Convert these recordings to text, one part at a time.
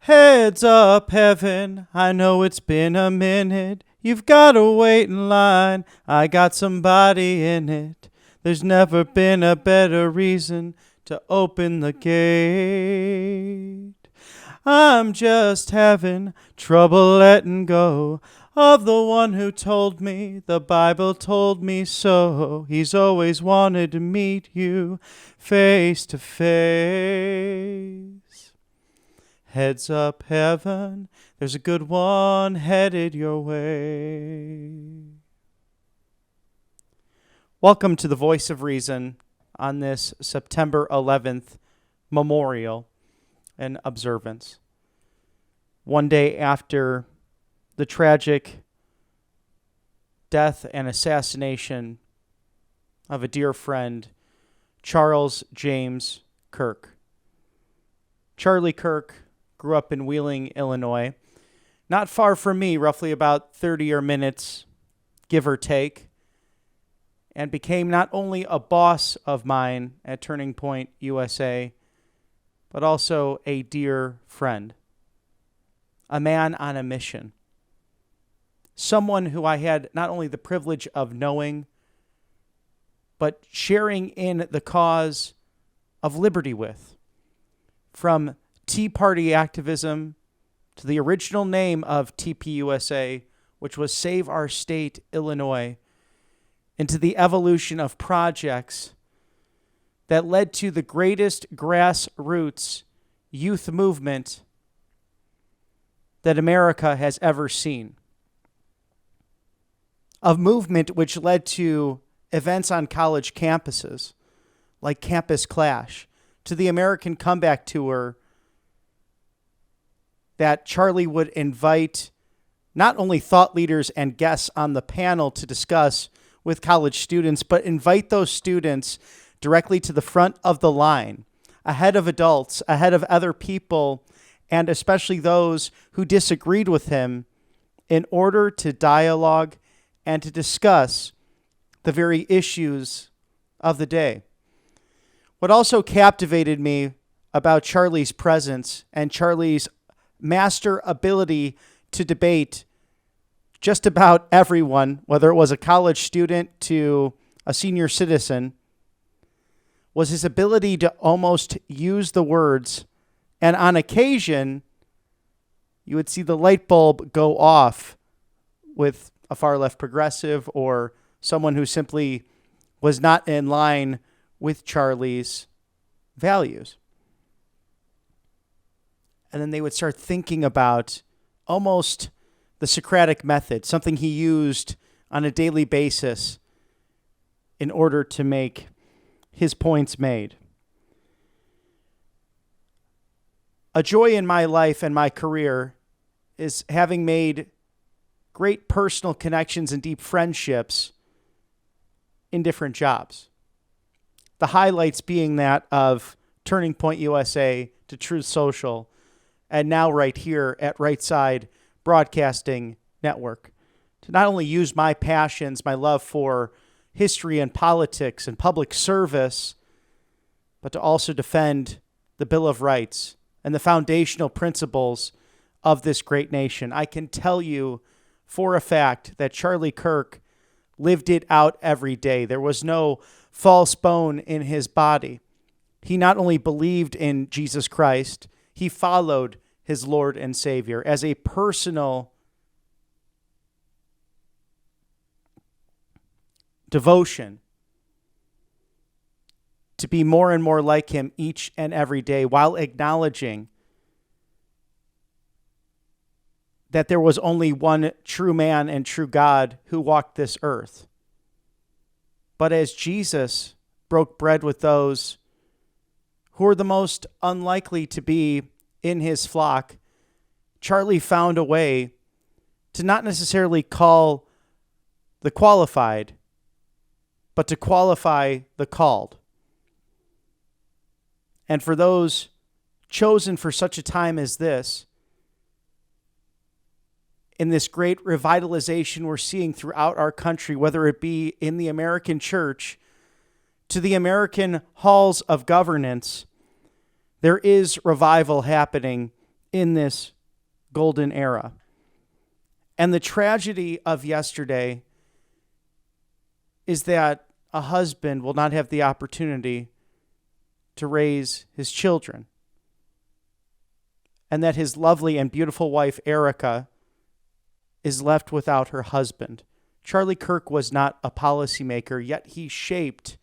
Heads up, heaven, I know it's been a minute. You've gotta wait in line, I got somebody in it. There's never been a better reason to open the gate. I'm just having trouble letting go of the one who told me the Bible told me so. He's always wanted to meet you face to face. Heads up, heaven, there's a good one headed your way. Welcome to the Voice of Reason on this September 11th memorial and observance. One day after the tragic death and assassination of a dear friend, Charles James Kirk. Charlie Kirk grew up in Wheeling, Illinois, not far from me, roughly about 30 minutes, give or take, and became not only a boss of mine at Turning Point USA, but also a dear friend, a man on a mission, someone who I had not only the privilege of knowing, but sharing in the cause of liberty with, from Tea Party activism to the original name of TPUSA, which was Save Our State, Illinois, into the evolution of projects that led to the greatest grassroots youth movement that America has ever seen. A movement which led to events on college campuses like Campus Clash, to the American Comeback Tour that Charlie would invite not only thought leaders and guests on the panel to discuss with college students, but invite those students directly to the front of the line, ahead of adults, ahead of other people, and especially those who disagreed with him, in order to dialogue and to discuss the very issues of the day. What also captivated me about Charlie's presence and Charlie's master ability to debate just about everyone, whether it was a college student to a senior citizen, was his ability to almost use the words, and on occasion, you would see the light bulb go off with a far left progressive or someone who simply was not in line with Charlie's values. And then they would start thinking about almost the Socratic method, something he used on a daily basis in order to make his points made. A joy in my life and my career is having made great personal connections and deep friendships in different jobs. The highlights being that of Turning Point USA to Truth Social, and now right here at Right Side Broadcasting Network, to not only use my passions, my love for history and politics and public service, but to also defend the Bill of Rights and the foundational principles of this great nation. I can tell you for a fact that Charlie Kirk lived it out every day. There was no false bone in his body. He not only believed in Jesus Christ, he followed his Lord and Savior as a personal devotion to be more and more like him each and every day, while acknowledging that there was only one true man and true God who walked this earth. But as Jesus broke bread with those who were the most unlikely to be in his flock, Charlie found a way to not necessarily call the qualified, but to qualify the called. And for those chosen for such a time as this, in this great revitalization we're seeing throughout our country, whether it be in the American church to the American halls of governance, there is revival happening in this golden era. And the tragedy of yesterday is that a husband will not have the opportunity to raise his children, and that his lovely and beautiful wife, Erica, is left without her husband. Charlie Kirk was not a policymaker, yet he shaped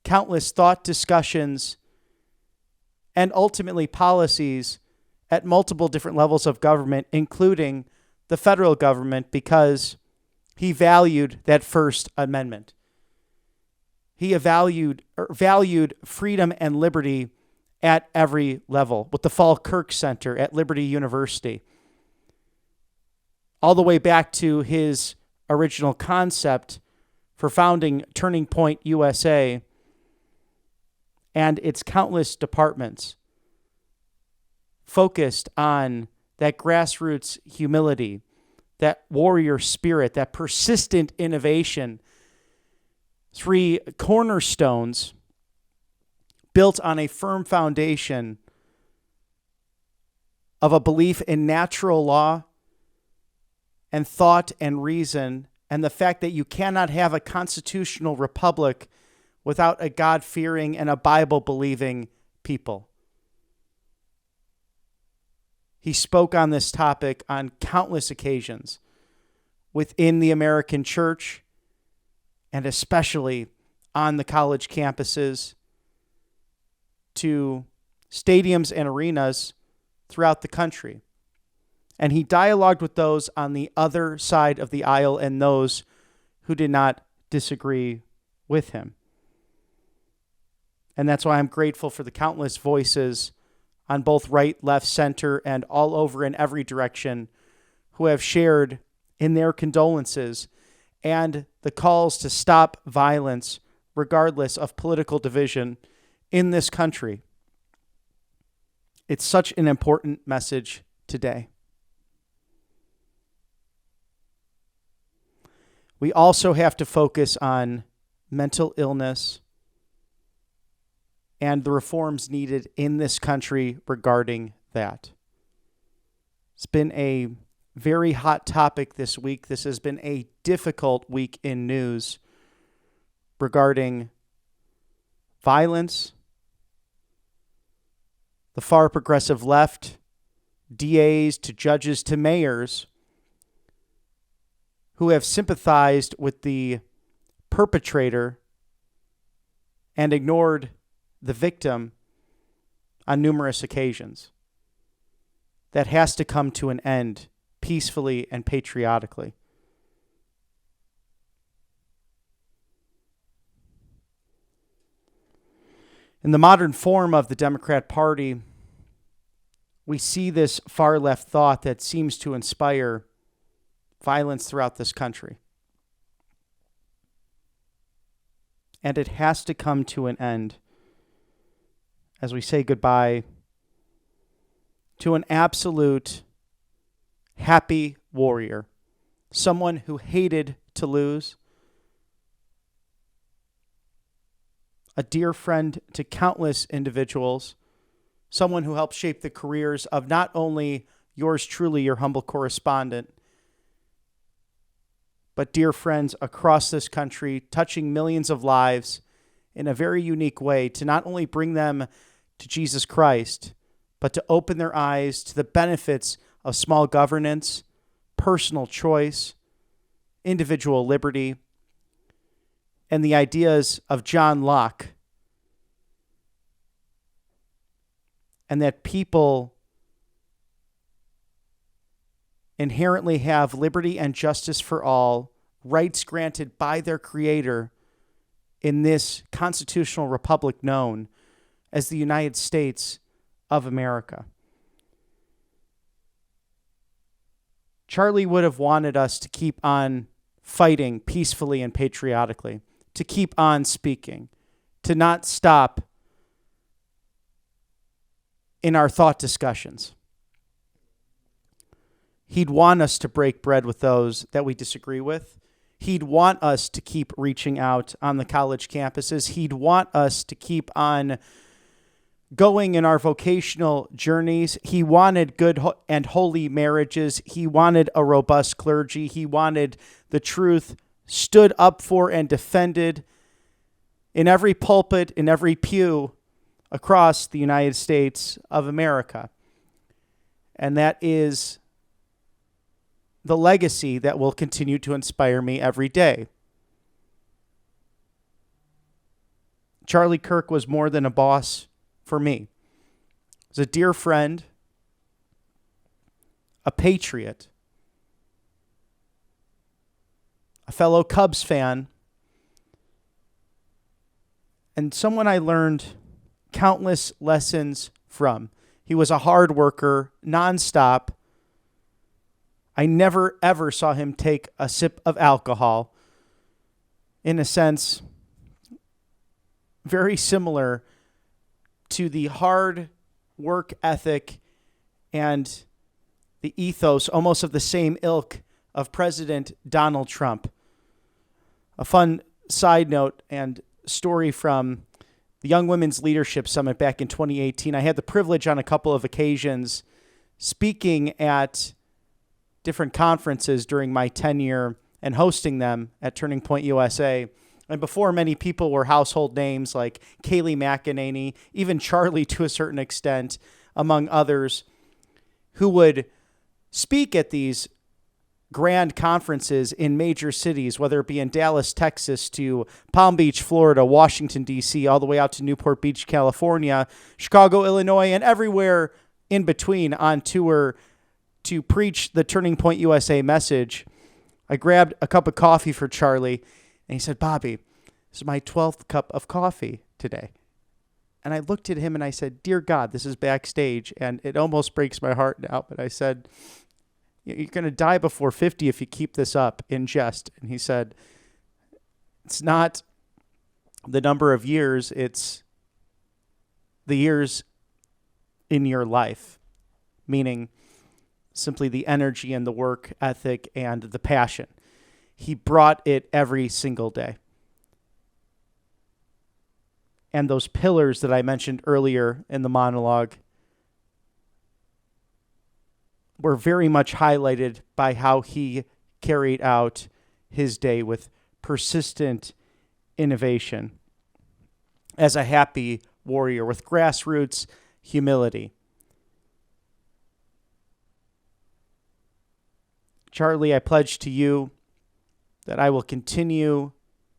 countless thought discussions and ultimately policies at multiple different levels of government, including the federal government, because he valued that First Amendment. He valued freedom and liberty at every level, with the Fall Kirk Center at Liberty University, all the way back to his original concept for founding Turning Point USA and its countless departments focused on that grassroots humility, that warrior spirit, that persistent innovation. 3 cornerstones built on a firm foundation of a belief in natural law and thought and reason, and the fact that you cannot have a constitutional republic without a God-fearing and a Bible-believing people. He spoke on this topic on countless occasions within the American church and especially on the college campuses, to stadiums and arenas throughout the country. And he dialogued with those on the other side of the aisle and those who did not disagree with him. And that's why I'm grateful for the countless voices on both right, left, center, and all over in every direction who have shared in their condolences and the calls to stop violence regardless of political division in this country. It's such an important message today. We also have to focus on mental illness and the reforms needed in this country regarding that. It's been a very hot topic this week. This has been a difficult week in news regarding violence, the far progressive left, DAs to judges to mayors who have sympathized with the perpetrator and ignored the victim on numerous occasions. That has to come to an end peacefully and patriotically. In the modern form of the Democrat Party, we see this far left thought that seems to inspire violence throughout this country. And it has to come to an end as we say goodbye to an absolute happy warrior, someone who hated to lose, a dear friend to countless individuals, someone who helped shape the careers of not only yours truly, your humble correspondent, but dear friends across this country, touching millions of lives in a very unique way to not only bring them to Jesus Christ, but to open their eyes to the benefits of small governance, personal choice, individual liberty, and the ideas of John Locke, and that people inherently have liberty and justice for all, rights granted by their Creator in this constitutional republic known as the United States of America. Charlie would have wanted us to keep on fighting peacefully and patriotically, to keep on speaking, to not stop in our thought discussions. He'd want us to break bread with those that we disagree with. He'd want us to keep reaching out on the college campuses. He'd want us to keep on going in our vocational journeys. He wanted good and holy marriages. He wanted a robust clergy. He wanted the truth stood up for and defended in every pulpit, in every pew across the United States of America. And that is the legacy that will continue to inspire me every day. Charlie Kirk was more than a boss for me. He was a dear friend, a patriot, a fellow Cubs fan, and someone I learned countless lessons from. He was a hard worker, nonstop. I never, ever saw him take a sip of alcohol. In a sense, very similar to the hard work ethic and the ethos, almost of the same ilk, of President Donald Trump. A fun side note and story from the Young Women's Leadership Summit back in 2018. I had the privilege on a couple of occasions speaking at different conferences during my tenure and hosting them at Turning Point USA. And before, many people were household names like Kayleigh McEnany, even Charlie to a certain extent, among others, who would speak at these grand conferences in major cities, whether it be in Dallas, Texas, to Palm Beach, Florida, Washington, D.C., all the way out to Newport Beach, California, Chicago, Illinois, and everywhere in between on tour to preach the Turning Point USA message. I grabbed a cup of coffee for Charlie, and he said, "Bobby, this is my 12th cup of coffee today." And I looked at him and I said, "Dear God, this is backstage, and it almost breaks my heart now." But I said, "You're going to die before 50 if you keep this up," in jest. And he said, "It's not the number of years, it's the years in your life," meaning simply the energy and the work ethic and the passion. He brought it every single day. And those pillars that I mentioned earlier in the monologue were very much highlighted by how he carried out his day with persistent innovation as a happy warrior with grassroots humility. Charlie, I pledge to you that I will continue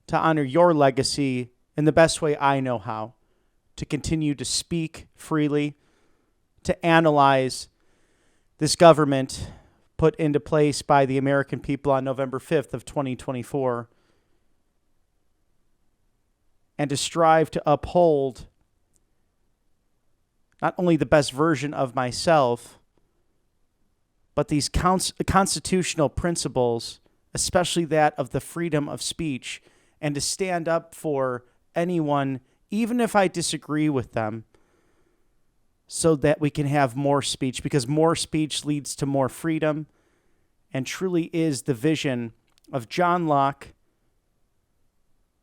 to honor your legacy in the best way I know how, to continue to speak freely, to analyze this government put into place by the American people on November 5th of 2024, and to strive to uphold not only the best version of myself, but these constitutional principles, especially that of the freedom of speech, and to stand up for anyone, even if I disagree with them, so that we can have more speech, because more speech leads to more freedom, and truly is the vision of John Locke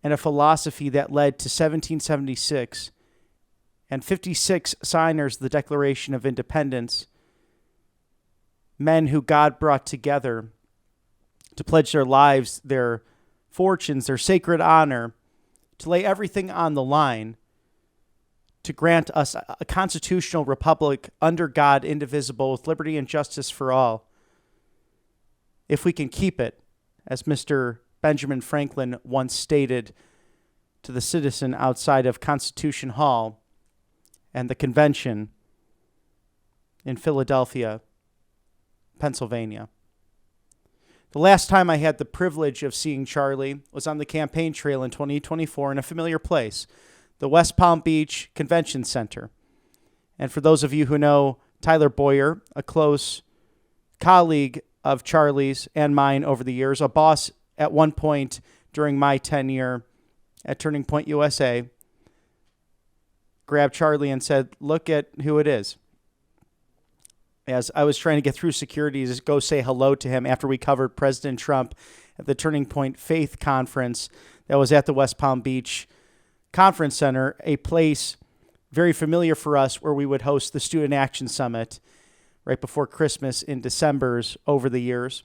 and a philosophy that led to 1776 and 56 signers of the Declaration of Independence, men who God brought together to pledge their lives, their fortunes, their sacred honor, to lay everything on the line, to grant us a constitutional republic under God, indivisible, with liberty and justice for all. If we can keep it, as Mr. Benjamin Franklin once stated to the citizen outside of Constitution Hall and the convention in Philadelphia, Pennsylvania. The last time I had the privilege of seeing Charlie was on the campaign trail in 2024 in a familiar place, the West Palm Beach Convention Center. And for those of you who know Tyler Boyer, a close colleague of Charlie's and mine over the years, a boss at one point during my tenure at Turning Point USA, grabbed Charlie and said, "Look at who it is." As I was trying to get through security to go say hello to him after we covered President Trump at the Turning Point Faith Conference that was at the West Palm Beach Conference Center, a place very familiar for us, where we would host the Student Action Summit right before Christmas in December's over the years.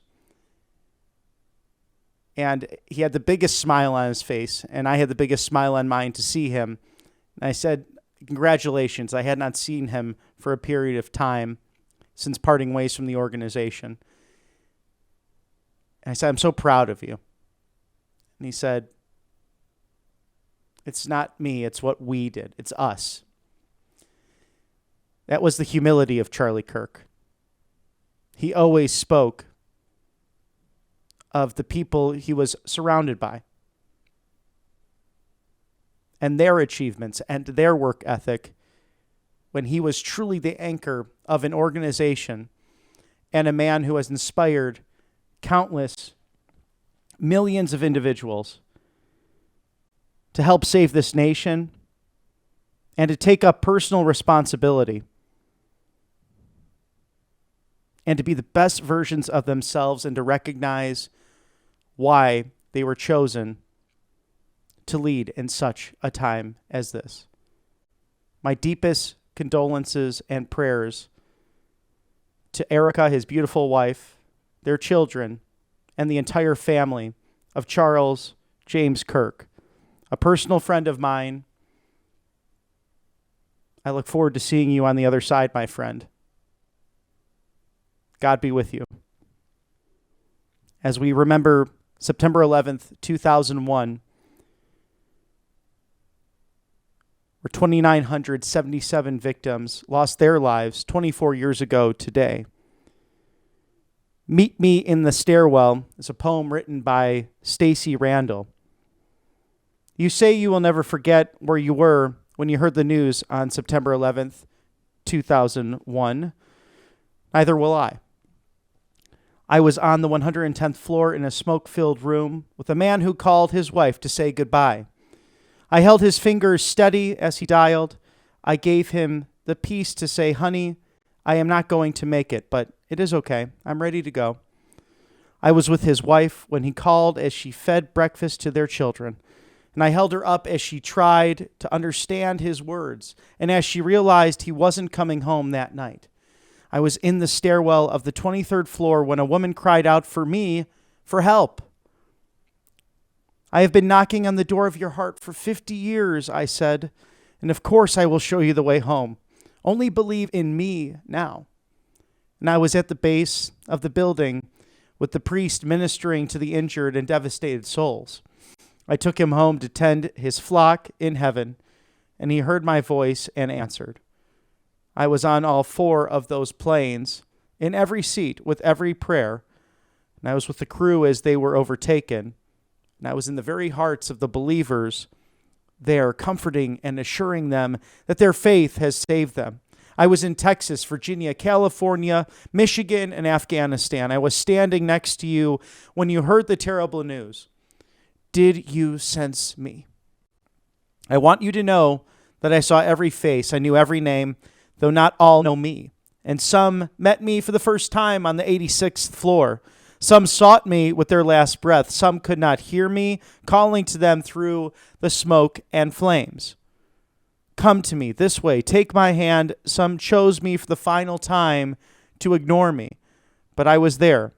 And he had the biggest smile on his face, and I had the biggest smile on mine to see him. And I said, congratulations. I had not seen him for a period of time since parting ways from the organization. And I said, I'm so proud of you. And he said, it's not me, it's what we did. It's us. That was the humility of Charlie Kirk. He always spoke of the people he was surrounded by and their achievements and their work ethic, when he was truly the anchor of an organization and a man who has inspired countless millions of individuals to help save this nation and to take up personal responsibility and to be the best versions of themselves and to recognize why they were chosen to lead in such a time as this. My deepest condolences and prayers to Erica, his beautiful wife, their children, and the entire family of Charles James Kirk, a personal friend of mine. I look forward to seeing you on the other side, my friend. God be with you. As we remember September 11th, 2001, where 2,977 victims lost their lives 24 years ago today. Meet Me in the Stairwell is a poem written by Stacy Randall. You say you will never forget where you were when you heard the news on September 11th, 2001. Neither will I. I was on the 110th floor in a smoke-filled room with a man who called his wife to say goodbye. I held his fingers steady as he dialed. I gave him the peace to say, honey, I am not going to make it, but it is okay. I'm ready to go. I was with his wife when he called as she fed breakfast to their children, and I held her up as she tried to understand his words and as she realized he wasn't coming home that night. I was in the stairwell of the 23rd floor when a woman cried out for me for help. I have been knocking on the door of your heart for 50 years, I said, and of course I will show you the way home. Only believe in me now. And I was at the base of the building with the priest ministering to the injured and devastated souls. I took him home to tend his flock in heaven, and he heard my voice and answered. I was on all four of those planes, in every seat, with every prayer, and I was with the crew as they were overtaken, and I was in the very hearts of the believers there, comforting and assuring them that their faith has saved them. I was in Texas, Virginia, California, Michigan, and Afghanistan. I was standing next to you when you heard the terrible news. Did you sense me? I want you to know that I saw every face. I knew every name, though not all know me. And some met me for the first time on the 86th floor. Some sought me with their last breath. Some could not hear me, calling to them through the smoke and flames. Come to me this way, take my hand. Some chose me for the final time to ignore me, but I was there.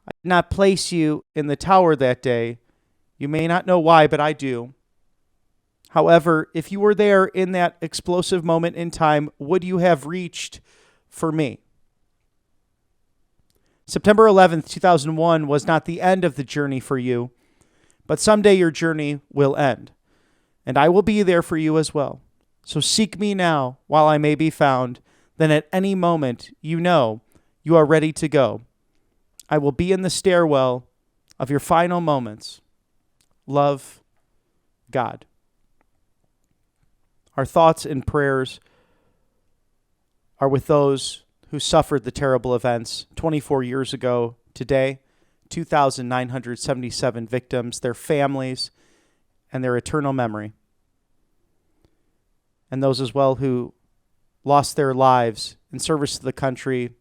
I did not place you in the tower that day. You may not know why, but I do. However, if you were there in that explosive moment in time, would you have reached for me? September 11th, 2001 was not the end of the journey for you, but someday your journey will end, and I will be there for you as well. So seek me now while I may be found. Then at any moment you know you are ready to go. I will be in the stairwell of your final moments. Love, God. Our thoughts and prayers are with those who suffered the terrible events 24 years ago today, 2,977 victims, their families, and their eternal memory. And those as well who lost their lives in service to the country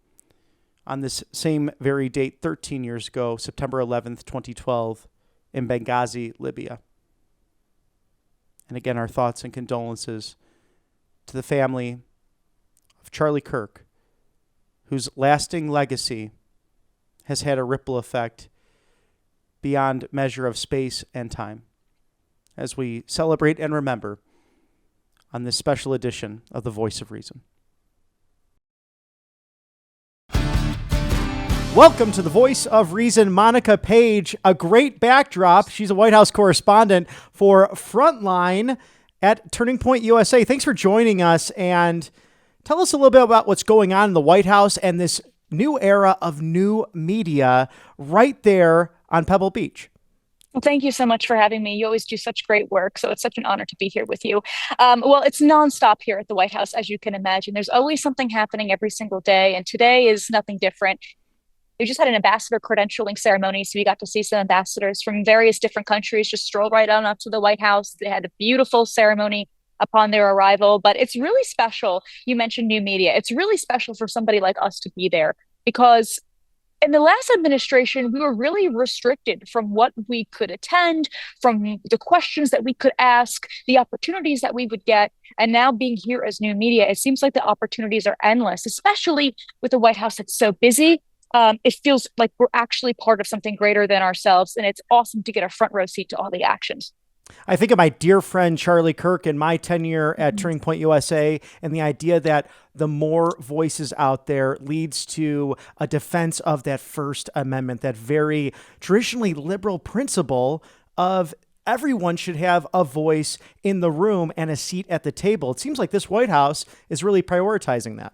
on this same very date 13 years ago, September 11th, 2012, in Benghazi, Libya. And again, our thoughts and condolences to the family of Charlie Kirk, whose lasting legacy has had a ripple effect beyond measure of space and time, as we celebrate and remember on this special edition of The Voice of Reason. Welcome to The Voice of Reason, Monica Paige. A great backdrop. She's a White House correspondent for Frontline at Turning Point USA. Thanks for joining us, and tell us a little bit about what's going on in the White House and this new era of new media right there on Pebble Beach. Well, thank you so much for having me. You always do such great work, so it's such an honor to be here with you. Well, it's nonstop here at the White House, as you can imagine. There's always something happening every single day, and today is nothing different. We just had an ambassador credentialing ceremony, so we got to see some ambassadors from various different countries just stroll right on up to the White House. They had a beautiful ceremony upon their arrival, but it's really special. You mentioned new media. It's really special for somebody like us to be there because in the last administration, we were really restricted from what we could attend, from the questions that we could ask, the opportunities that we would get. And now being here as new media, it seems like the opportunities are endless, especially with the White House that's so busy. It feels like we're actually part of something greater than ourselves. And it's awesome to get a front row seat to all the actions. I think of my dear friend Charlie Kirk and my tenure at Turning Point USA, and the idea that the more voices out there leads to a defense of that First Amendment, that very traditionally liberal principle of everyone should have a voice in the room and a seat at the table. It seems like this White House is really prioritizing that.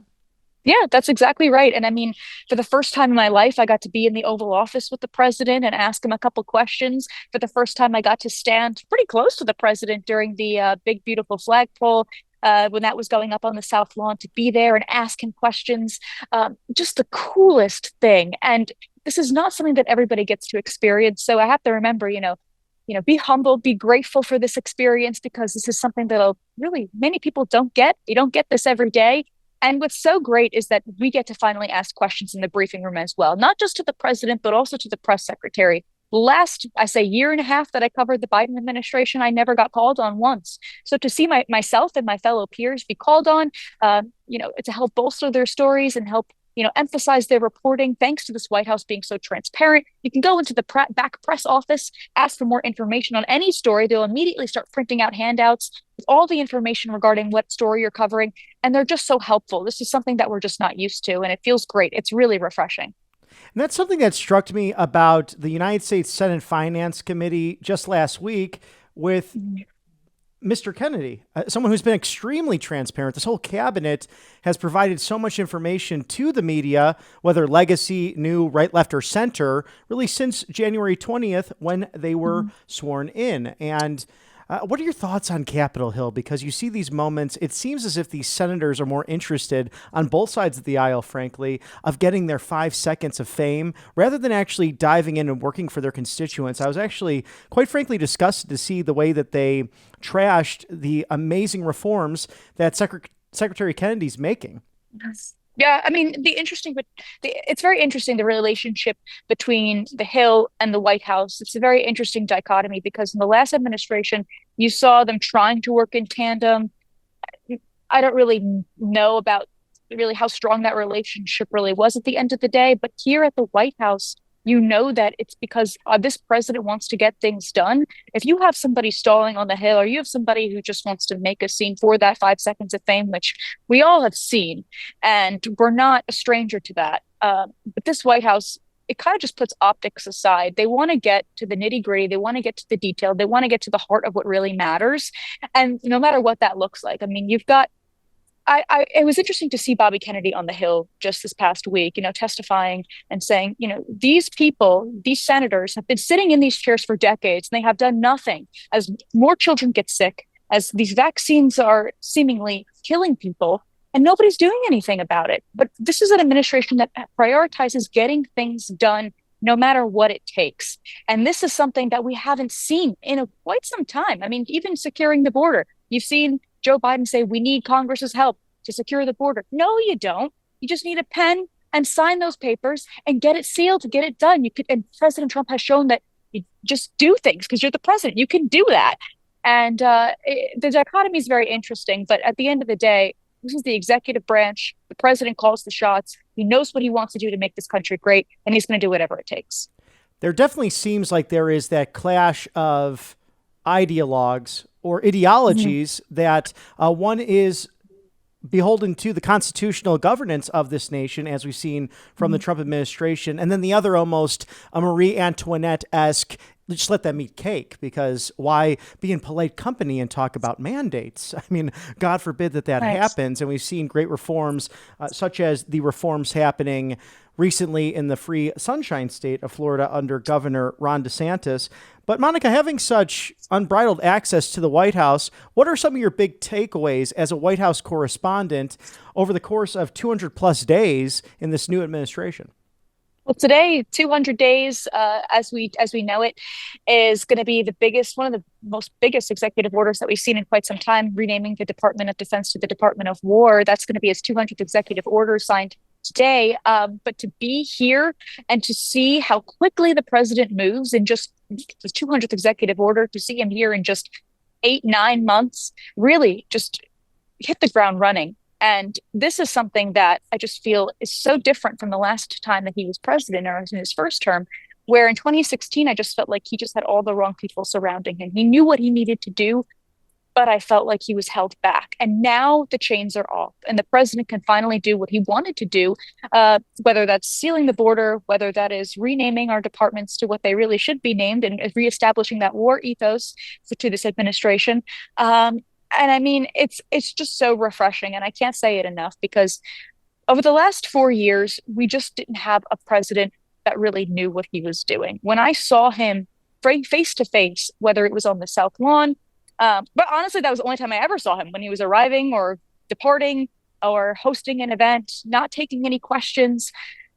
Yeah, that's exactly right. And I mean, for the first time in my life, I got to be in the Oval Office with the president and ask him a couple questions. For the first time, I got to stand pretty close to the president during the big, beautiful flagpole when that was going up on the South Lawn, to be there and ask him questions. Just the coolest thing. And this is not something that everybody gets to experience. So I have to remember, be humble, be grateful for this experience, because this is something that really many people don't get. You don't get this every day. And what's so great is that we get to finally ask questions in the briefing room as well, not just to the president, but also to the press secretary. Last, I say, year and a half that I covered the Biden administration, I never got called on once. So to see myself and my fellow peers be called on, to help bolster their stories and help emphasize their reporting. Thanks to this White House being so transparent, you can go into the back press office, ask for more information on any story. They'll immediately start printing out handouts with all the information regarding what story you're covering. And they're just so helpful. This is something that we're just not used to, and it feels great. It's really refreshing. And that's something that struck me about the United States Senate Finance Committee just last week with Mr. Kennedy, someone who's been extremely transparent. This whole cabinet has provided so much information to the media, whether legacy, new, right, left, or center, really since January 20th when they were sworn in. And what are your thoughts on Capitol Hill? Because you see these moments, it seems as if these senators are more interested on both sides of the aisle, frankly, of getting their 5 seconds of fame rather than actually diving in and working for their constituents. I was actually, quite frankly, disgusted to see the way that they trashed the amazing reforms that Secretary Kennedy's making. Yes. Yeah, I mean, it's very interesting, the relationship between the Hill and the White House. It's a very interesting dichotomy because in the last administration, you saw them trying to work in tandem. I don't really know about really how strong that relationship really was at the end of the day, but here at the White House, that it's because this president wants to get things done. If you have somebody stalling on the Hill, or you have somebody who just wants to make a scene for that 5 seconds of fame, which we all have seen, and we're not a stranger to that. But this White House, it kind of just puts optics aside. They want to get to the nitty gritty. They want to get to the detail. They want to get to the heart of what really matters. And no matter what that looks like, I mean, it was interesting to see Bobby Kennedy on the Hill just this past week, testifying and saying, these people, these senators have been sitting in these chairs for decades and they have done nothing. As more children get sick, as these vaccines are seemingly killing people, and nobody's doing anything about it. But this is an administration that prioritizes getting things done no matter what it takes. And this is something that we haven't seen in quite some time. I mean, even securing the border, you've seen Joe Biden say, we need Congress's help to secure the border. No, you don't. You just need a pen and sign those papers and get it sealed to get it done. And President Trump has shown that you just do things because you're the president. You can do that. And the dichotomy is very interesting. But at the end of the day, this is the executive branch. The president calls the shots. He knows what he wants to do to make this country great, and he's going to do whatever it takes. There definitely seems like there is that clash of ideologues or ideologies that one is beholden to the constitutional governance of this nation, as we've seen from the Trump administration, and then the other almost a Marie Antoinette-esque, just let them eat cake, because why be in polite company and talk about mandates? I mean, God forbid that Right. happens. And we've seen great reforms, such as the reforms happening recently in the free sunshine state of Florida under Governor Ron DeSantis. But Monica, having such unbridled access to the White House, what are some of your big takeaways as a White House correspondent over the course of 200 plus days in this new administration? Well, today, 200 days, as we know it, is going to be the biggest, one of the most biggest executive orders that we've seen in quite some time, renaming the Department of Defense to the Department of War. That's going to be his 200th executive order signed today. But to be here and to see how quickly the president moves in just the 200th executive order, to see him here in just 8, 9 months, really just hit the ground running. And this is something that I just feel is so different from the last time that he was president or in his first term, where in 2016, I just felt like he just had all the wrong people surrounding him. He knew what he needed to do, but I felt like he was held back. And now the chains are off, and the president can finally do what he wanted to do, whether that's sealing the border, whether that is renaming our departments to what they really should be named and reestablishing that war ethos to this administration. And I mean, it's just so refreshing, and I can't say it enough because over the last 4 years, we just didn't have a president that really knew what he was doing. When I saw him face to face, whether it was on the South Lawn, but honestly, that was the only time I ever saw him, when he was arriving or departing or hosting an event, not taking any questions.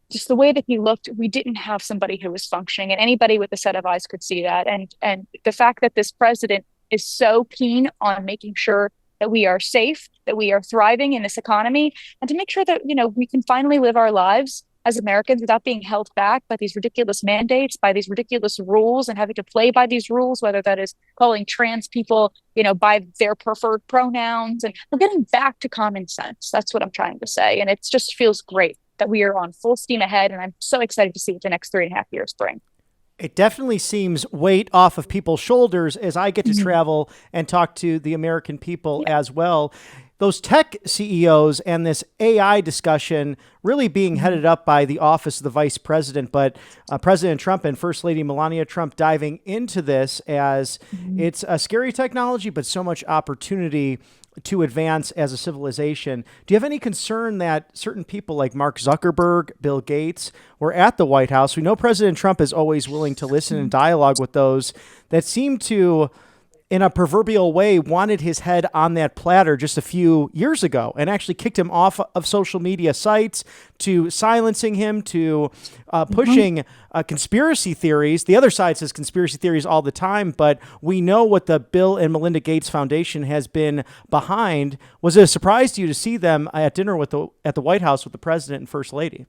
Just the way that he looked, we didn't have somebody who was functioning, and anybody with a set of eyes could see that. And the fact that this president is so keen on making sure that we are safe, that we are thriving in this economy, and to make sure that, we can finally live our lives as Americans without being held back by these ridiculous mandates, by these ridiculous rules, and having to play by these rules, whether that is calling trans people, by their preferred pronouns. And we're getting back to common sense. That's what I'm trying to say. And it just feels great that we are on full steam ahead. And I'm so excited to see what the next 3.5 years bring. It definitely seems weight off of people's shoulders as I get to Mhm. travel and talk to the American people as well. Those tech CEOs and this AI discussion really being Mhm. headed up by the office of the vice president, but President Trump and First Lady Melania Trump diving into this as Mhm. it's a scary technology, but so much opportunity to advance as a civilization. Do you have any concern that certain people like Mark Zuckerberg, Bill Gates were at the White House? We know President Trump is always willing to listen and dialogue with those that seem to, in a proverbial way, wanted his head on that platter just a few years ago and actually kicked him off of social media sites, to silencing him, to pushing conspiracy theories. The other side says conspiracy theories all the time, but we know what the Bill and Melinda Gates Foundation has been behind. Was it a surprise to you to see them at dinner at the White House with the president and first lady?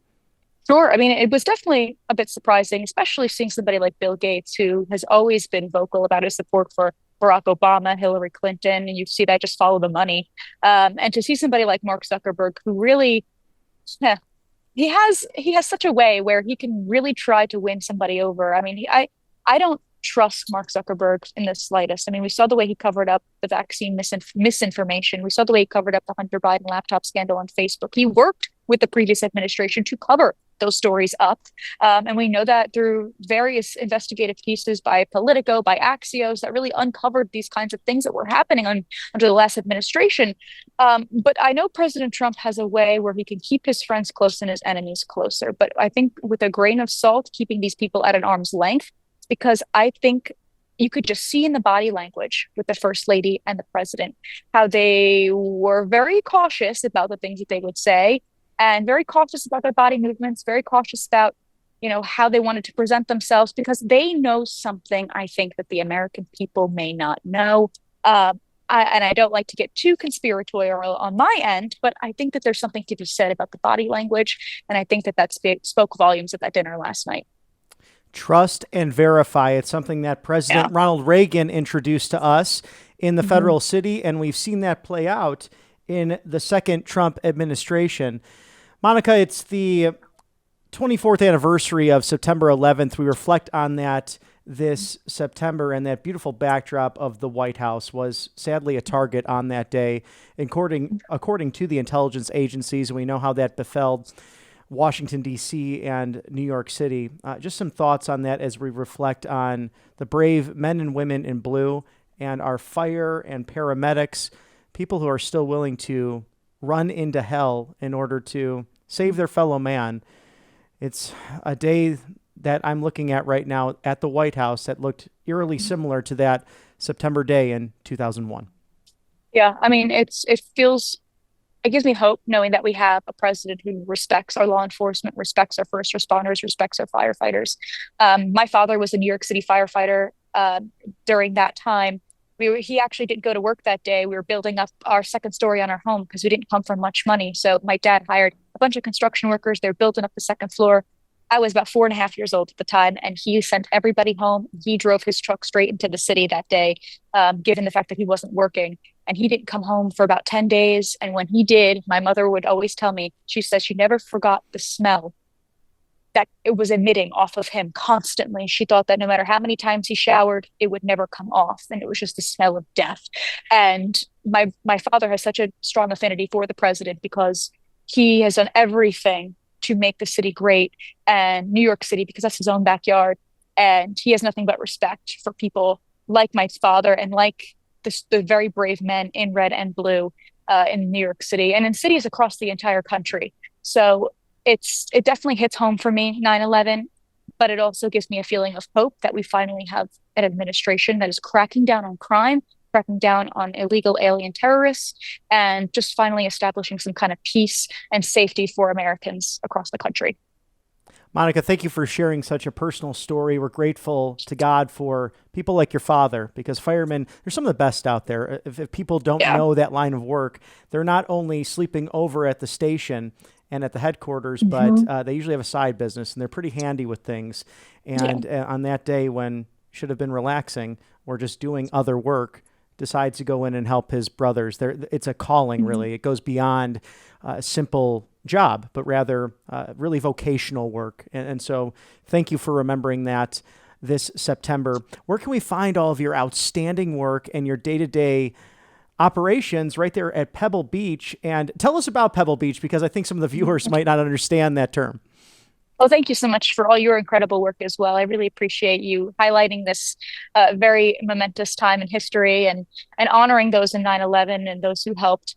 Sure. I mean, it was definitely a bit surprising, especially seeing somebody like Bill Gates, who has always been vocal about his support for Barack Obama, Hillary Clinton, and you see that just follow the money. And to see somebody like Mark Zuckerberg, who really, yeah, he has such a way where he can really try to win somebody over. I mean, I don't trust Mark Zuckerberg in the slightest. I mean, we saw the way he covered up the vaccine misinformation. We saw the way he covered up the Hunter Biden laptop scandal on Facebook. He worked with the previous administration to cover those stories up. And we know that through various investigative pieces by Politico, by Axios, that really uncovered these kinds of things that were happening under the last administration. But I know President Trump has a way where he can keep his friends close and his enemies closer. But I think with a grain of salt, keeping these people at an arm's length, because I think you could just see in the body language with the first lady and the president how they were very cautious about the things that they would say, and very cautious about their body movements, very cautious about, how they wanted to present themselves, because they know something, I think, that the American people may not know. And I don't like to get too conspiratorial on my end, but I think that there's something to be said about the body language. And I think that spoke volumes at that dinner last night. Trust and verify. It's something that Yeah. President Ronald Reagan introduced to us in the federal city, and we've seen that play out in the second Trump administration. Monica, it's the 24th anniversary of September 11th. We reflect on that this September, and that beautiful backdrop of the White House was sadly a target on that day, according to the intelligence agencies. We know how that befell Washington, D.C. and New York City. Just some thoughts on that as we reflect on the brave men and women in blue and our fire and paramedics, people who are still willing to run into hell in order to save their fellow man. It's a day that I'm looking at right now at the White House that looked eerily similar to that September day in 2001. Yeah. I mean, it feels, it gives me hope knowing that we have a president who respects our law enforcement, respects our first responders, respects our firefighters. My father was a New York City firefighter during that time. He actually didn't go to work that day. We were building up our second story on our home because we didn't come from much money. So my dad hired a bunch of construction workers. They're building up the second floor. I was about 4.5 years old at the time, and he sent everybody home. He drove his truck straight into the city that day, given the fact that he wasn't working. And he didn't come home for about 10 days. And when he did, my mother would always tell me, she says she never forgot the smell that it was emitting off of him constantly. She thought that no matter how many times he showered, it would never come off. And it was just the smell of death. And my father has such a strong affinity for the president because he has done everything to make the city great, and New York City, because that's his own backyard. And he has nothing but respect for people like my father and like the very brave men in red and blue in New York City and in cities across the entire country. So it definitely hits home for me, 9/11, but it also gives me a feeling of hope that we finally have an administration that is cracking down on crime, cracking down on illegal alien terrorists, and just finally establishing some kind of peace and safety for Americans across the country. Monica, thank you for sharing such a personal story. We're grateful to God for people like your father, because firemen, they're some of the best out there. If people don't Yeah. know that line of work, they're not only sleeping over at the station and at the headquarters, but they usually have a side business, and they're pretty handy with things. And on that day when should have been relaxing or just doing other work, decides to go in and help his brothers. It's a calling, really. It goes beyond a simple job, but rather really vocational work. And so thank you for remembering that this September. Where can we find all of your outstanding work and your day-to-day operations right there at Pebble Beach? And tell us about Pebble Beach, because I think some of the viewers might not understand that term. Well, thank you so much for all your incredible work as well. I really appreciate you highlighting this very momentous time in history and honoring those in 9/11 and those who helped.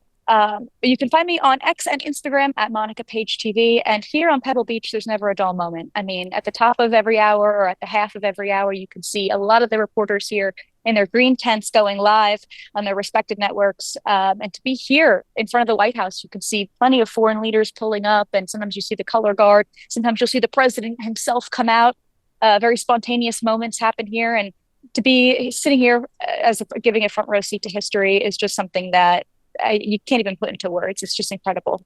You can find me on X and Instagram at Monica Paige TV. And here on Pebble Beach, there's never a dull moment. I mean, at the top of every hour or at the half of every hour, you can see a lot of the reporters here in their green tents going live on their respected networks. And to be here in front of the White House, you can see plenty of foreign leaders pulling up. And sometimes you see the color guard. Sometimes you'll see the president himself come out. Very spontaneous moments happen here. And to be sitting here giving a front row seat to history is just something that you can't even put into words. It's just incredible.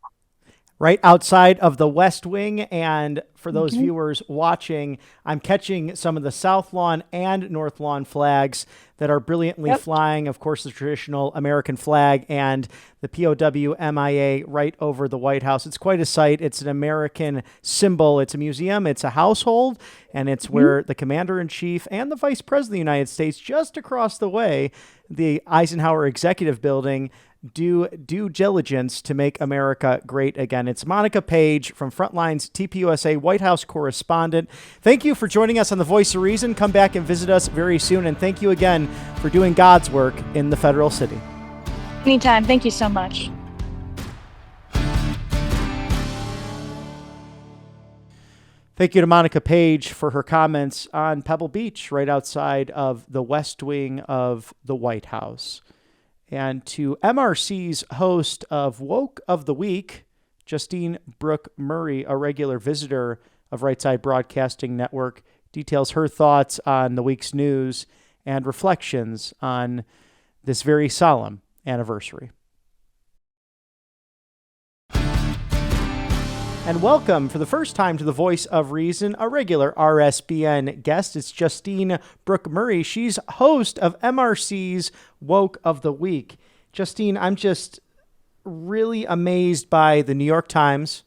Right outside of the West Wing. And for those viewers watching, I'm catching some of the South Lawn and North Lawn flags that are brilliantly flying. Of course, the traditional American flag and the POW MIA right over the White House. It's quite a sight. It's an American symbol. It's a museum. It's a household. And it's where the Commander-in-Chief and the Vice President of the United States, just across the way, the Eisenhower Executive Building, do due diligence to make America great again. It's Monica Paige from Frontlines, TPUSA White House correspondent. Thank you for joining us on The Voice of Reason. Come back and visit us very soon. And thank you again for doing God's work in the federal city. Anytime. Thank you so much. Thank you to Monica Paige for her comments on Pebble Beach, right outside of the West Wing of the White House. And to MRC's host of Woke of the Week, Justine Brooke Murray, a regular visitor of Right Side Broadcasting Network, details her thoughts on the week's news and reflections on this very solemn anniversary. And welcome for the first time to the Voice of Reason, a regular RSBN guest. It's Justine Brooke Murray. She's host of MRC's Woke of the Week. Justine, I'm just really amazed by the New York Times.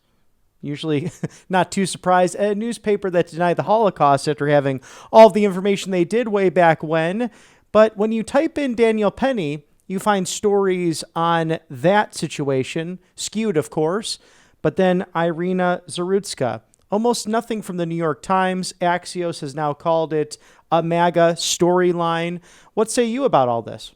Usually not too surprised. A newspaper that denied the Holocaust after having all the information they did way back when. But when you type in Daniel Penny, you find stories on that situation, skewed, of course. But then Irina Zarutska, almost nothing from the New York Times. Axios has now called it a MAGA storyline. What say you about all this?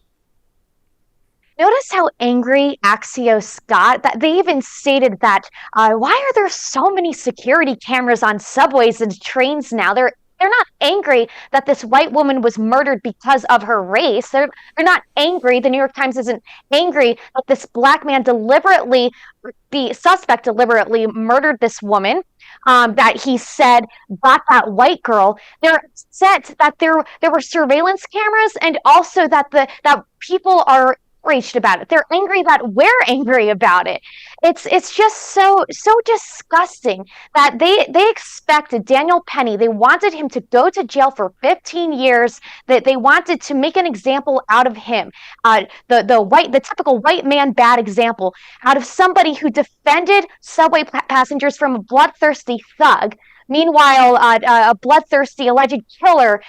Notice how angry Axios got. That they even stated that why are there so many security cameras on subways and trains now? They're not angry that this white woman was murdered because of her race. They're not angry. The New York Times isn't angry that this black man the suspect deliberately murdered this woman. That he said got that white girl. They're upset that there were surveillance cameras, and also that that people are outraged about it. They're angry that we're angry about it. It's just so disgusting that they expected Daniel Penny. They wanted him to go to jail for 15 years. That they wanted to make an example out of him. The typical white man bad example out of somebody who defended subway passengers from a bloodthirsty thug. Meanwhile, a bloodthirsty alleged killer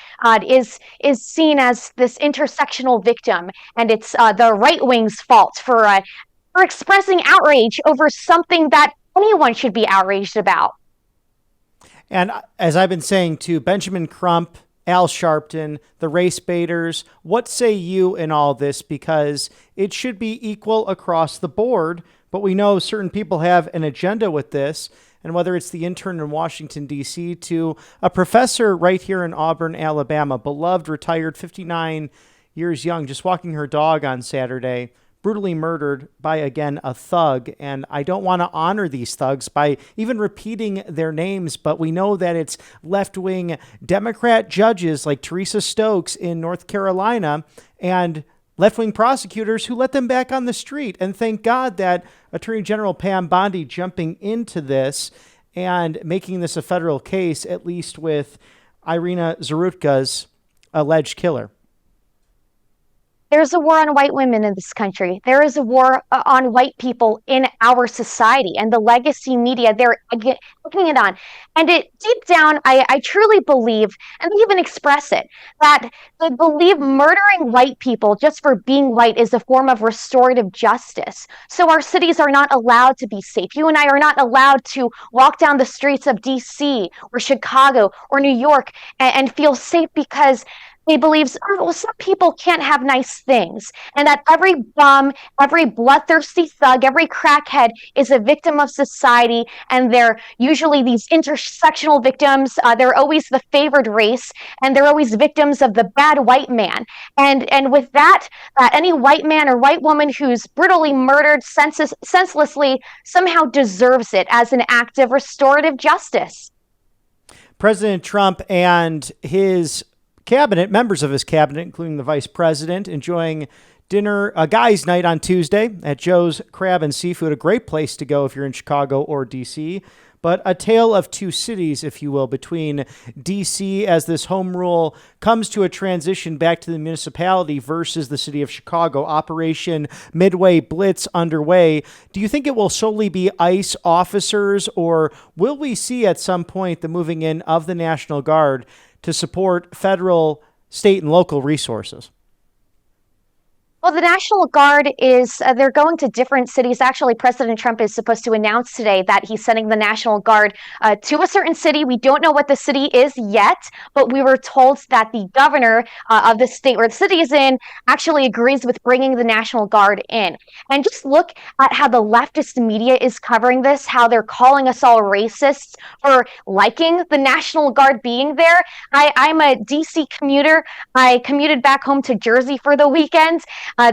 is seen as this intersectional victim, and it's the right wing's fault for expressing outrage over something that anyone should be outraged about. And as I've been saying to Benjamin Crump, Al Sharpton, the race baiters, what say you in all this? Because it should be equal across the board, but we know certain people have an agenda with this. And whether it's the intern in Washington, D.C., to a professor right here in Auburn, Alabama, beloved, retired, 59 years young, just walking her dog on Saturday, brutally murdered by, again, a thug. And I don't want to honor these thugs by even repeating their names, but we know that it's left-wing Democrat judges like Teresa Stokes in North Carolina and left-wing prosecutors who let them back on the street. And thank God that Attorney General Pam Bondi jumping into this and making this a federal case, at least with Irina Zarutka's alleged killer. There's a war on white women in this country. There is a war on white people in our society, and the legacy media, they're looking it on. And it deep down, I truly believe, and they even express it, that they believe murdering white people just for being white is a form of restorative justice. So our cities are not allowed to be safe. You and I are not allowed to walk down the streets of DC or Chicago or New York and feel safe because he believes, oh, well, some people can't have nice things, and that every bum, every bloodthirsty thug, every crackhead is a victim of society, and they're usually these intersectional victims. They're always the favored race, and they're always victims of the bad white man. And with that, any white man or white woman who's brutally murdered senselessly somehow deserves it as an act of restorative justice. President Trump and his cabinet, members of his cabinet, including the vice president, enjoying dinner, a guys' night on Tuesday at Joe's Crab and Seafood, a great place to go if you're in Chicago or D.C., but a tale of two cities, if you will, between D.C. as this home rule comes to a transition back to the municipality versus the city of Chicago. Operation Midway Blitz underway. Do you think it will solely be ICE officers, or will we see at some point the moving in of the National Guard to support federal, state, and local resources? Well, the National Guard they're going to different cities. Actually, President Trump is supposed to announce today that he's sending the National Guard to a certain city. We don't know what the city is yet, but we were told that the governor of the state where the city is in actually agrees with bringing the National Guard in. And just look at how the leftist media is covering this, how they're calling us all racists for liking the National Guard being there. I'm a DC commuter. I commuted back home to Jersey for the weekend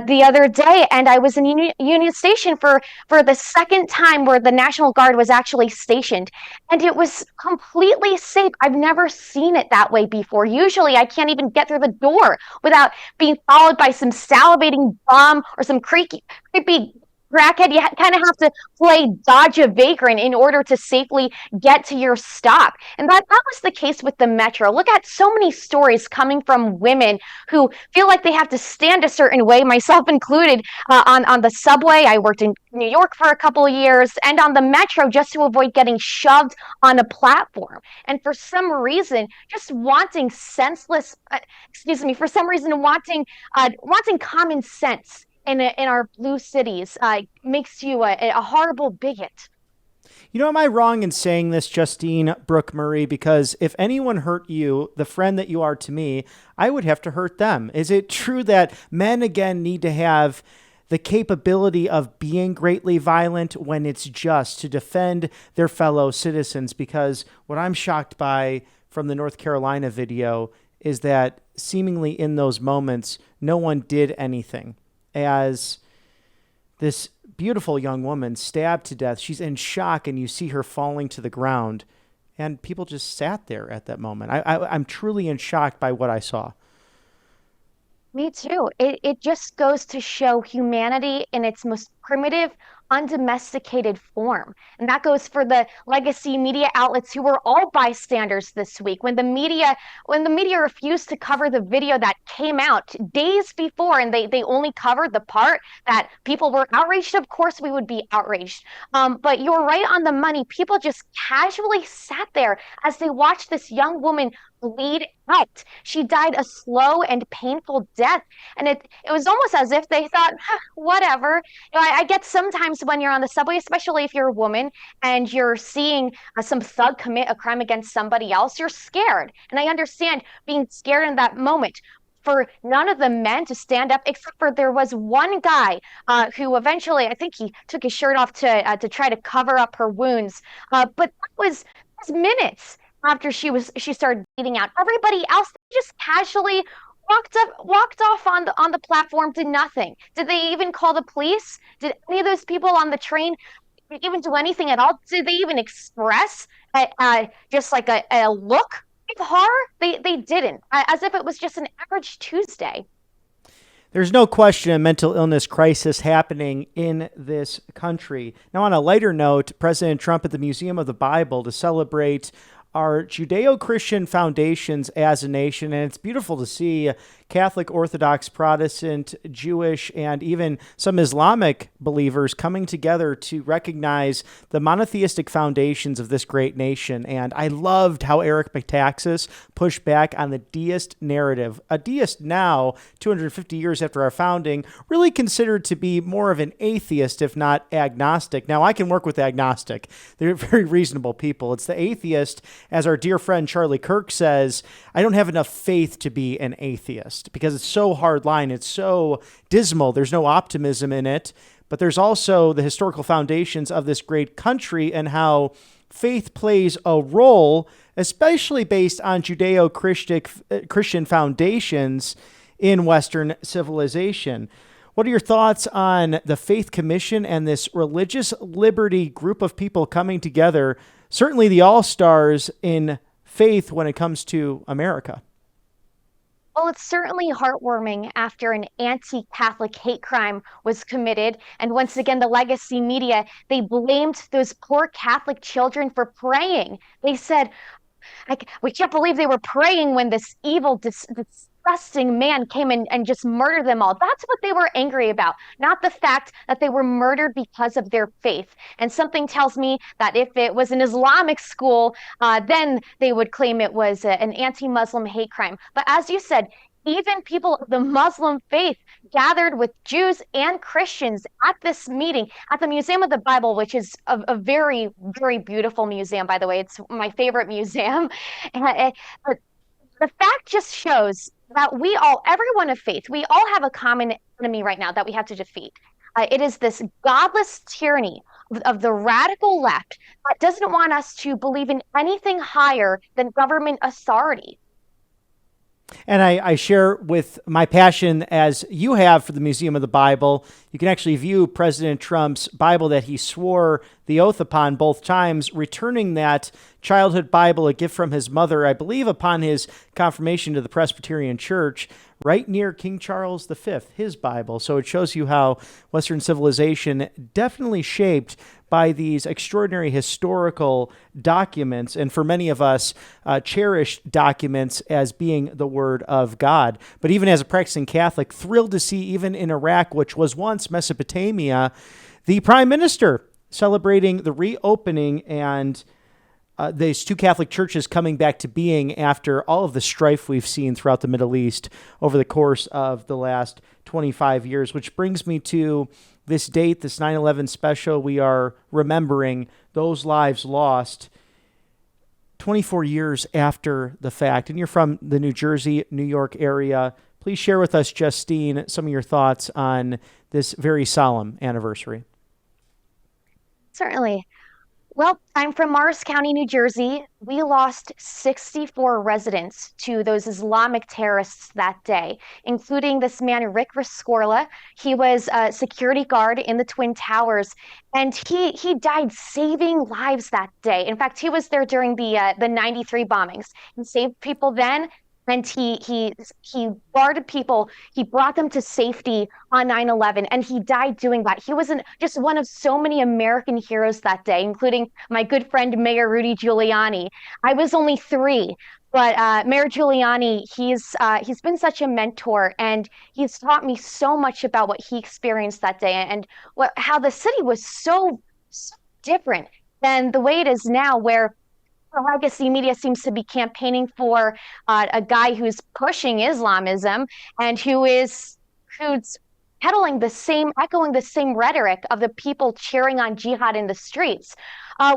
the other day, and I was in Union Station for the second time where the National Guard was actually stationed, and it was completely safe. I've never seen it that way before. Usually I can't even get through the door without being followed by some salivating bum or some creepy crackhead, you kind of have to play dodge a vagrant in order to safely get to your stop. And that was the case with the metro. Look at so many stories coming from women who feel like they have to stand a certain way, myself included, on the subway. I worked in New York for a couple of years, and on the metro, just to avoid getting shoved on a platform. And for some reason, just wanting senseless, for some reason, wanting common sense in our blue cities makes you a horrible bigot. You know, am I wrong in saying this, Justine, Brooke, Murray? Because if anyone hurt you, the friend that you are to me, I would have to hurt them. Is it true that men, again, need to have the capability of being greatly violent when it's just to defend their fellow citizens? Because what I'm shocked by from the North Carolina video is that seemingly in those moments, no one did anything. As this beautiful young woman stabbed to death, she's in shock, and you see her falling to the ground, and people just sat there at that moment. I'm truly in shock by what I saw. Me too. It just goes to show humanity in its most primitive, undomesticated form. And that goes for the legacy media outlets who were all bystanders this week. When the media refused to cover the video that came out days before, and they only covered the part that people were outraged, of course we would be outraged. But you're right on the money. People just casually sat there as they watched this young woman bleed out. She died a slow and painful death. And it was almost as if they thought, huh, whatever. I get sometimes when you're on the subway, especially if you're a woman and you're seeing some thug commit a crime against somebody else, you're scared. And I understand being scared in that moment. For none of the men to stand up, except for there was one guy who eventually, I think he took his shirt off to try to cover up her wounds. But that was minutes after she started bleeding out. Everybody else just casually walked off on the platform, did nothing. Did they even call the police? Did any of those people on the train even do anything at all? Did they even express just like a look of horror? They didn't, as if it was just an average Tuesday. There's no question a mental illness crisis happening in this country. Now, on a lighter note, President Trump at the Museum of the Bible to celebrate our Judeo-Christian foundations as a nation. And it's beautiful to see Catholic, Orthodox, Protestant, Jewish, and even some Islamic believers coming together to recognize the monotheistic foundations of this great nation. And I loved how Eric Metaxas pushed back on the deist narrative. A deist now, 250 years after our founding, really considered to be more of an atheist, if not agnostic. Now, I can work with agnostic. They're very reasonable people. It's the atheist, as our dear friend Charlie Kirk says, I don't have enough faith to be an atheist because it's so hardline. It's so dismal. There's no optimism in it. But there's also the historical foundations of this great country and how faith plays a role, especially based on Judeo-Christian foundations in Western civilization. What are your thoughts on the Faith Commission and this religious liberty group of people coming together? Certainly the all-stars in faith when it comes to America. Well, it's certainly heartwarming after an anti-Catholic hate crime was committed. And once again, the legacy media, they blamed those poor Catholic children for praying. They said, we can't believe they were praying when this evil, disgusting man came in and just murdered them all. That's what they were angry about, not the fact that they were murdered because of their faith. And something tells me that if it was an Islamic school, then they would claim it was an anti-Muslim hate crime. But as you said, even people of the Muslim faith gathered with Jews and Christians at this meeting at the Museum of the Bible, which is a very, very beautiful museum, by the way. It's my favorite museum. But the fact just shows that everyone of faith, we all have a common enemy right now that we have to defeat. It is this godless tyranny of the radical left that doesn't want us to believe in anything higher than government authority. And I share with my passion as you have for the Museum of the Bible. You can actually view President Trump's Bible that he swore the oath upon both times, returning that childhood Bible, a gift from his mother, I believe upon his confirmation to the Presbyterian Church, right near King Charles V, his Bible. So it shows you how Western civilization definitely shaped by these extraordinary historical documents, and for many of us, cherished documents as being the Word of God. But even as a practicing Catholic, thrilled to see even in Iraq, which was once Mesopotamia, the Prime Minister celebrating the reopening and these two Catholic churches coming back to being after all of the strife we've seen throughout the Middle East over the course of the last 25 years, which brings me to this date, this 9/11 special. We are remembering those lives lost 24 years after the fact. And you're from the New Jersey, New York area. Please share with us, Justine, some of your thoughts on this very solemn anniversary. Certainly. Well, I'm from Morris County, New Jersey. We lost 64 residents to those Islamic terrorists that day, including this man, Rick Rescorla. He was a security guard in the Twin Towers, and he died saving lives that day. In fact, he was there during the 93 bombings and saved people then. And he guarded people. He brought them to safety on 9/11, and he died doing that. He was just one of so many American heroes that day, including my good friend Mayor Rudy Giuliani. I was only 3, but Mayor Giuliani, he's been such a mentor, and he's taught me so much about what he experienced that day and how the city was so different than the way it is now, where the legacy media seems to be campaigning for a guy who's pushing Islamism and who's echoing the same rhetoric of the people cheering on jihad in the streets,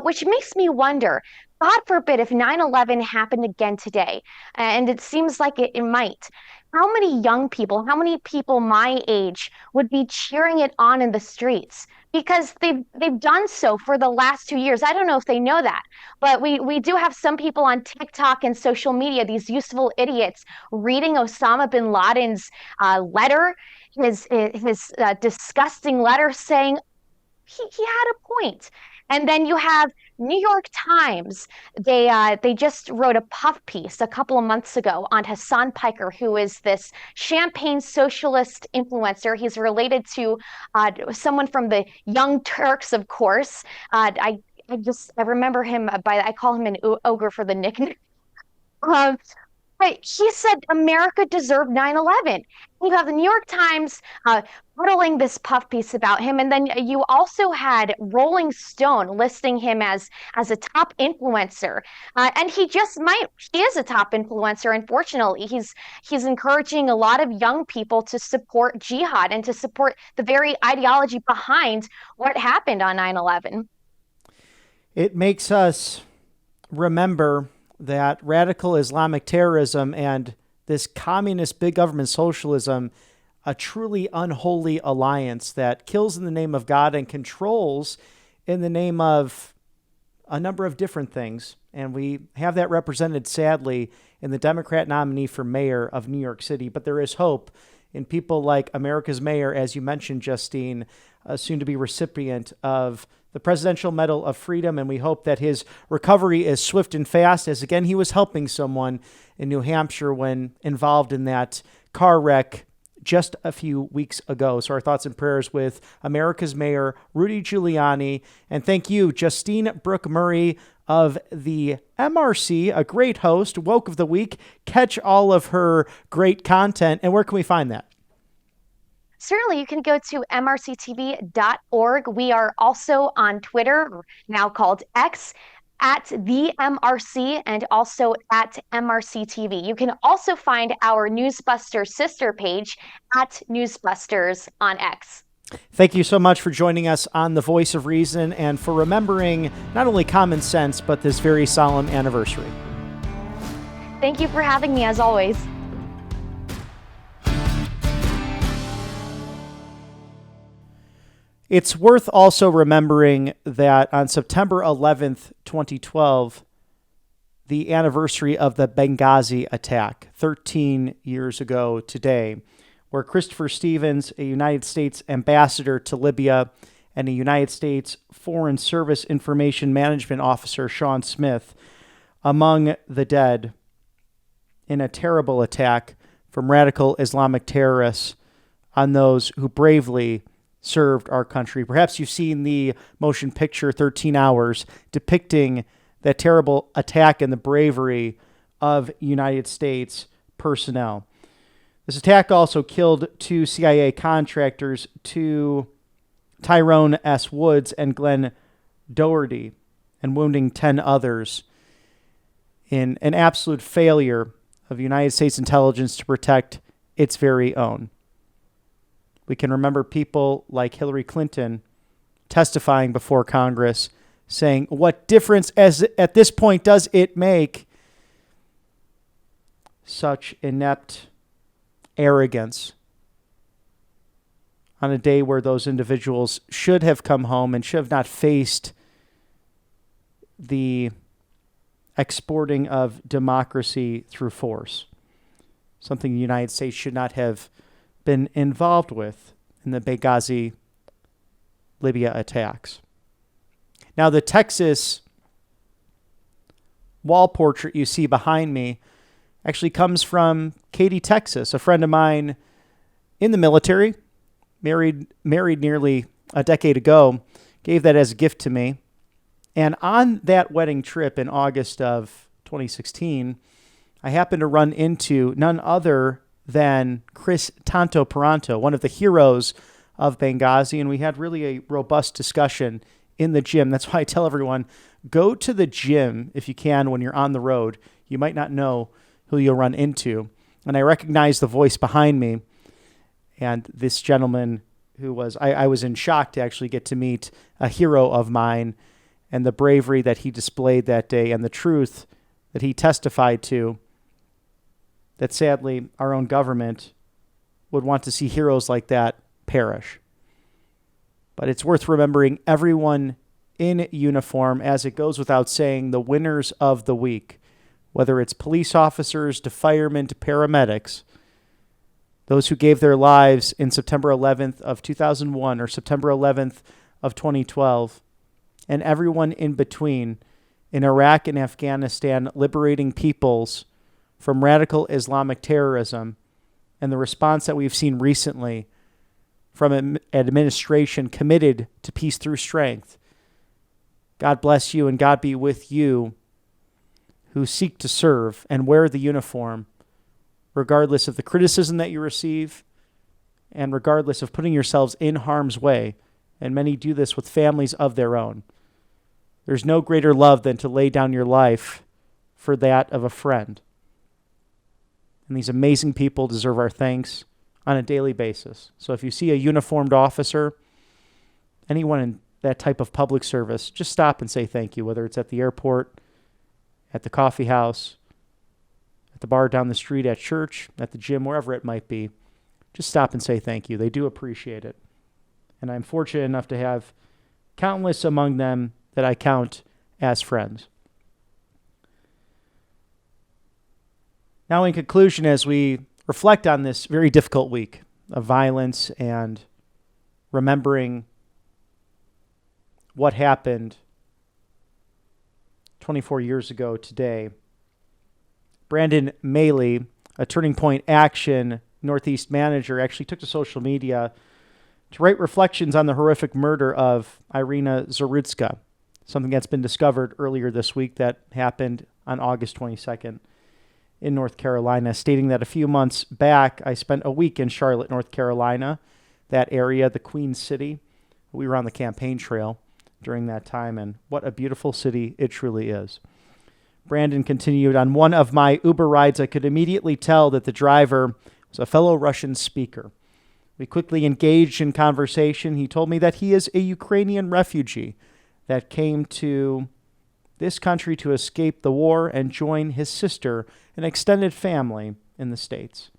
which makes me wonder, God forbid, if 9/11 happened again today, and it seems like it might. How many young people, how many people my age would be cheering it on in the streets? Because they've done so for the last 2 years. I don't know if they know that, but we do have some people on TikTok and social media, these useful idiots, reading Osama bin Laden's letter, his disgusting letter, saying he had a point. And then you have New York Times. They just wrote a puff piece a couple of months ago on Hassan Piker, who is this champagne socialist influencer. He's related to someone from the Young Turks, of course. I remember him I call him an ogre for the nickname. But he said America deserved 9/11. You have the New York Times peddling this puff piece about him, and then you also had Rolling Stone listing him as a top influencer, and he is a top influencer. Unfortunately, he's encouraging a lot of young people to support jihad and to support the very ideology behind what happened on 9/11. It makes us remember that radical Islamic terrorism and this communist big government socialism, a truly unholy alliance that kills in the name of God and controls in the name of a number of different things. And we have that represented, sadly, in the Democrat nominee for mayor of New York City. But there is hope in people like America's mayor, as you mentioned, Justine, soon to be recipient of the Presidential Medal of Freedom, and we hope that his recovery is swift and fast, as again, he was helping someone in New Hampshire when involved in that car wreck just a few weeks ago. So our thoughts and prayers with America's Mayor, Rudy Giuliani, and thank you, Justine Brooke Murray of the MRC, a great host, Woke of the Week. Catch all of her great content, and where can we find that? Certainly, you can go to mrctv.org. We are also on Twitter, now called X, at the MRC, and also at MRCTV. You can also find our Newsbusters sister page at Newsbusters on X. Thank you so much for joining us on The Voice of Reason and for remembering not only common sense, but this very solemn anniversary. Thank you for having me, as always. It's worth also remembering that on September 11th, 2012, the anniversary of the Benghazi attack 13 years ago today, where Christopher Stevens, a United States ambassador to Libya, and a United States Foreign Service Information Management Officer, Sean Smith, among the dead in a terrible attack from radical Islamic terrorists on those who bravely served our country. Perhaps you've seen the motion picture 13 Hours depicting that terrible attack and the bravery of United States personnel. This attack also killed 2 CIA contractors, Tyrone S. Woods and Glenn Doherty, and wounding 10 others in an absolute failure of United States intelligence to protect its very own. We can remember people like Hillary Clinton testifying before Congress saying, what difference at this point does it make? Such inept arrogance on a day where those individuals should have come home and should have not faced the exporting of democracy through force, something the United States should not have been involved with in the Benghazi, Libya attacks. Now, the Texas wall portrait you see behind me actually comes from Katy, Texas, a friend of mine in the military, married nearly a decade ago, gave that as a gift to me. And on that wedding trip in August of 2016, I happened to run into none other than Chris Tanto Peranto, one of the heroes of Benghazi, and we had really a robust discussion in the gym. That's why I tell everyone, go to the gym if you can when you're on the road. You might not know who you'll run into. And I recognized the voice behind me, and this gentleman who was, I was in shock to actually get to meet a hero of mine, and the bravery that he displayed that day and the truth that he testified to, that sadly our own government would want to see heroes like that perish. But it's worth remembering everyone in uniform, as it goes without saying, the winners of the week, whether it's police officers to firemen to paramedics, those who gave their lives in September 11th of 2001 or September 11th of 2012, and everyone in between in Iraq and Afghanistan, liberating peoples from radical Islamic terrorism, and the response that we've seen recently from an administration committed to peace through strength. God bless you and God be with you who seek to serve and wear the uniform, regardless of the criticism that you receive and regardless of putting yourselves in harm's way. And many do this with families of their own. There's no greater love than to lay down your life for that of a friend. And these amazing people deserve our thanks on a daily basis. So if you see a uniformed officer, anyone in that type of public service, just stop and say thank you, whether it's at the airport, at the coffee house, at the bar down the street, at church, at the gym, wherever it might be. Just stop and say thank you. They do appreciate it. And I'm fortunate enough to have countless among them that I count as friends. Now, in conclusion, as we reflect on this very difficult week of violence and remembering what happened 24 years ago today, Brandon Maley, a Turning Point Action Northeast manager, actually took to social media to write reflections on the horrific murder of Irina Zarudska, something that's been discovered earlier this week that happened on August 22nd in North Carolina, stating that a few months back, I spent a week in Charlotte, North Carolina, that area, the Queen City. We were on the campaign trail during that time, and what a beautiful city it truly is. Brandon continued, on one of my Uber rides, I could immediately tell that the driver was a fellow Russian speaker. We quickly engaged in conversation. He told me that he is a Ukrainian refugee that came to this country to escape the war and join his sister and extended family in the States.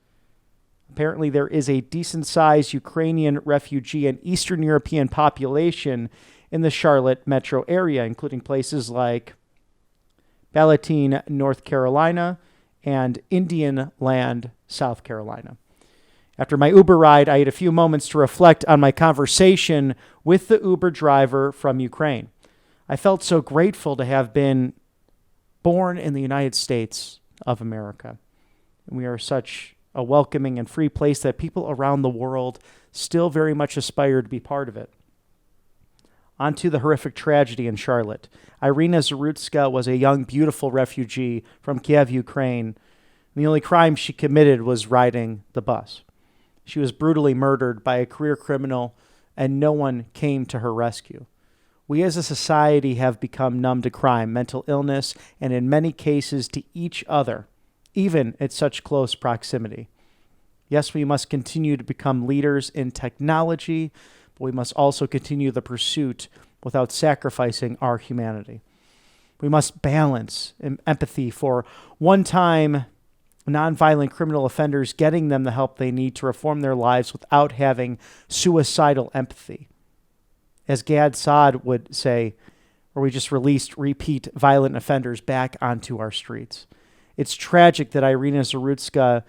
Apparently, there is a decent-sized Ukrainian refugee and Eastern European population in the Charlotte metro area, including places like Ballotine, North Carolina, and Indian Land, South Carolina. After my Uber ride, I had a few moments to reflect on my conversation with the Uber driver from Ukraine. I felt so grateful to have been born in the United States of America. We are such a welcoming and free place that people around the world still very much aspire to be part of it. On to the horrific tragedy in Charlotte. Irina Zarutska was a young, beautiful refugee from Kiev, Ukraine. The only crime she committed was riding the bus. She was brutally murdered by a career criminal, and no one came to her rescue. We as a society have become numb to crime, mental illness, and in many cases to each other, even at such close proximity. Yes, we must continue to become leaders in technology, but we must also continue the pursuit without sacrificing our humanity. We must balance empathy for one-time nonviolent criminal offenders, getting them the help they need to reform their lives without having suicidal empathy. As Gad Saad would say, where we just released repeat violent offenders back onto our streets. It's tragic that Irina Zarutska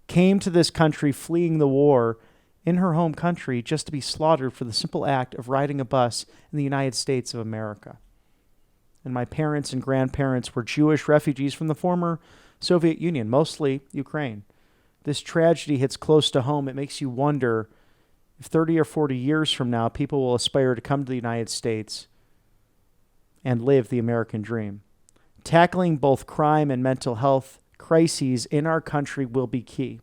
came to this country fleeing the war in her home country just to be slaughtered for the simple act of riding a bus in the United States of America. And my parents and grandparents were Jewish refugees from the former Soviet Union, mostly Ukraine. This tragedy hits close to home. It makes you wonder if 30 or 40 years from now, people will aspire to come to the United States and live the American dream. Tackling both crime and mental health crises in our country will be key.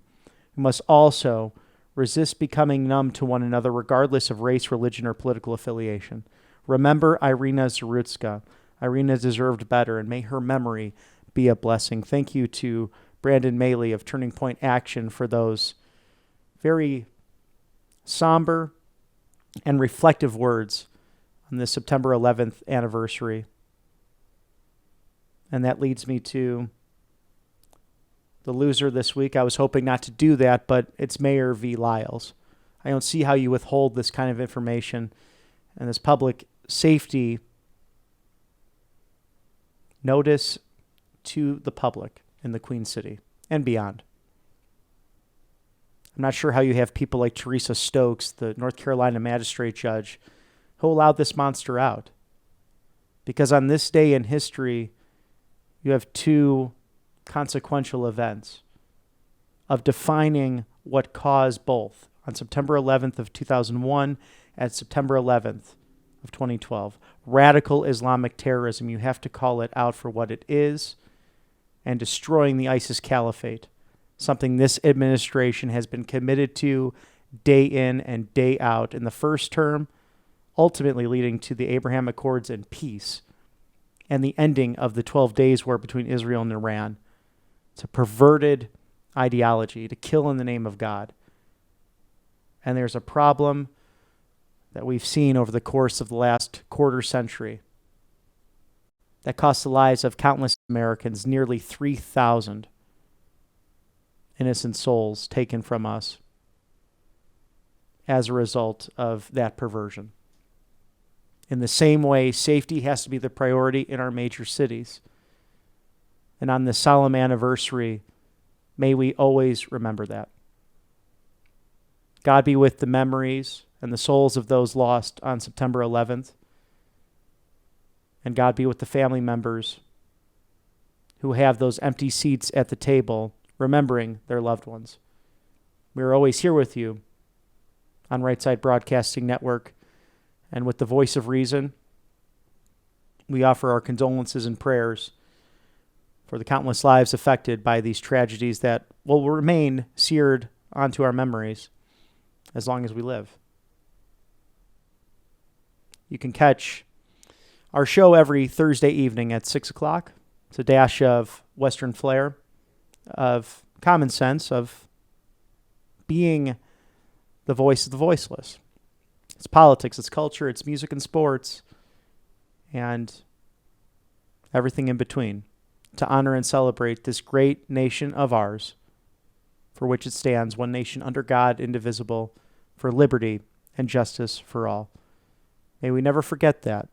We must also resist becoming numb to one another, regardless of race, religion, or political affiliation. Remember Irina Zarutska. Irina deserved better, and may her memory be a blessing. Thank you to Brandon Maley of Turning Point Action for those very somber and reflective words on this September 11th anniversary. And that leads me to the loser this week. I was hoping not to do that, but it's Mayor V. Lyles. I don't see how you withhold this kind of information and this public safety notice to the public in the Queen City and beyond. I'm not sure how you have people like Teresa Stokes, the North Carolina magistrate judge, who allowed this monster out. Because on this day in history, you have two consequential events of defining what caused both on September 11th of 2001 and September 11th of 2012. Radical Islamic terrorism. You have to call it out for what it is, and destroying the ISIS caliphate. Something this administration has been committed to day in and day out in the first term, ultimately leading to the Abraham Accords and peace and the ending of the 12 days war between Israel and Iran. It's a perverted ideology to kill in the name of God. And there's a problem that we've seen over the course of the last quarter century that cost the lives of countless Americans, nearly 3,000 innocent souls taken from us as a result of that perversion. In the same way, safety has to be the priority in our major cities. And on this solemn anniversary, may we always remember that. God be with the memories and the souls of those lost on September 11th. And God be with the family members who have those empty seats at the table, remembering their loved ones. We are always here with you on Right Side Broadcasting Network. And with the voice of reason, we offer our condolences and prayers for the countless lives affected by these tragedies that will remain seared onto our memories as long as we live. You can catch our show every Thursday evening at 6 o'clock. It's a dash of Western flair, of common sense, of being the voice of the voiceless. It's politics, it's culture, it's music and sports, and everything in between, to honor and celebrate this great nation of ours, for which it stands, one nation under God, indivisible, for liberty and justice for all. May we never forget that,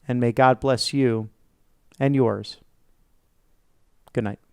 and may God bless you and yours Good night.